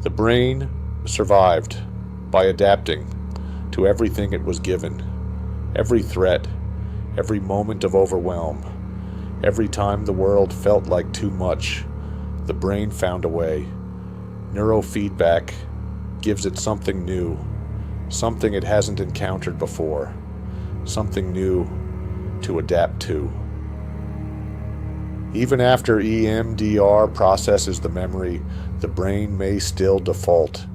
The brain survived by adapting to everything it was given, every threat, every moment of overwhelm. Every time the world felt like too much, the brain found a way. Neurofeedback gives it something new, something it hasn't encountered before, something new to adapt to. Even after EMDR processes the memory, the brain may still default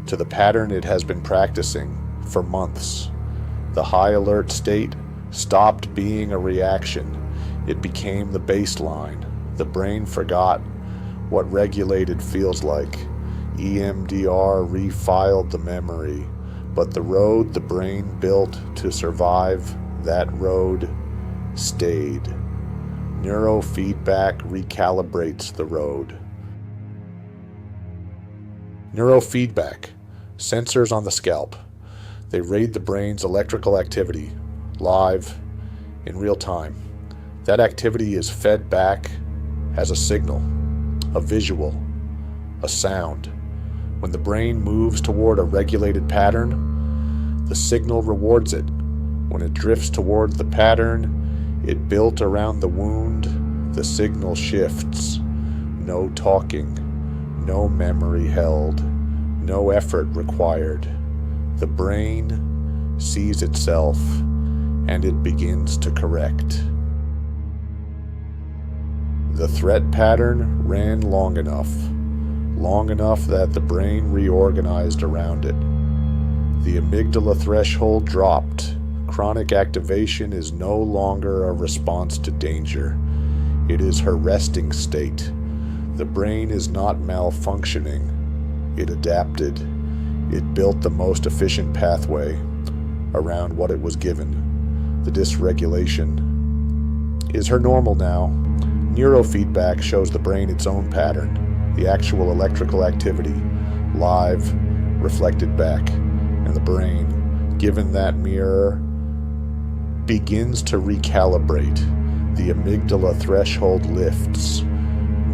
to the pattern it has been practicing for months. The high alert state stopped being a reaction. It became the baseline. The brain forgot what regulated feels like. EMDR refiled the memory, but the road the brain built to survive, that road stayed. Neurofeedback recalibrates the road. Neurofeedback. Sensors on the scalp. They read the brain's electrical activity, live, in real time. That activity is fed back as a signal, a visual, a sound. When the brain moves toward a regulated pattern, the signal rewards it. When it drifts toward the pattern it built around the wound, the signal shifts. No talking, no memory held, no effort required. The brain sees itself and it begins to correct. The threat pattern ran long enough that the brain reorganized around it. The amygdala threshold dropped. Chronic activation is no longer a response to danger. It is her resting state. The brain is not malfunctioning. It adapted. It built the most efficient pathway around what it was given. The dysregulation is her normal now. Neurofeedback shows the brain its own pattern, the actual electrical activity, live, reflected back, and the brain, given that mirror, begins to recalibrate. The amygdala threshold lifts,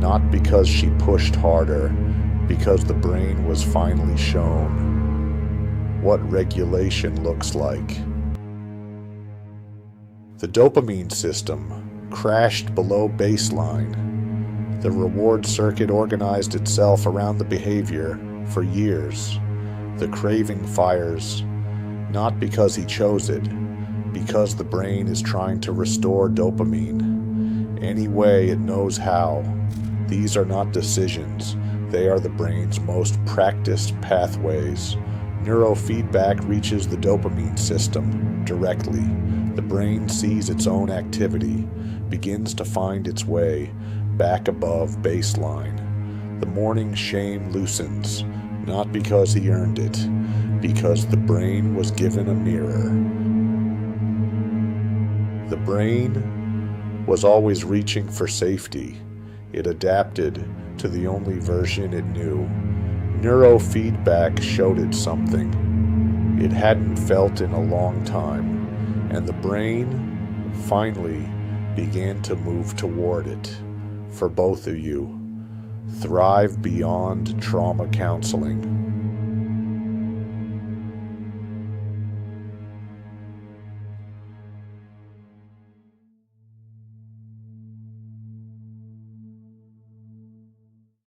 not because she pushed harder, because the brain was finally shown what regulation looks like. The dopamine system crashed below baseline. The reward circuit organized itself around the behavior for years. The craving fires, not because he chose it, because the brain is trying to restore dopamine any way it knows how. These are not decisions. They are the brain's most practiced pathways. Neurofeedback reaches the dopamine system directly. The brain sees its own activity, begins to find its way back above baseline. The morning shame loosens, not because he earned it, because the brain was given a mirror. The brain was always reaching for safety. It adapted to the only version it knew. Neurofeedback showed it something it hadn't felt in a long time, and the brain finally began to move toward it. For both of you, thrive beyond trauma counseling.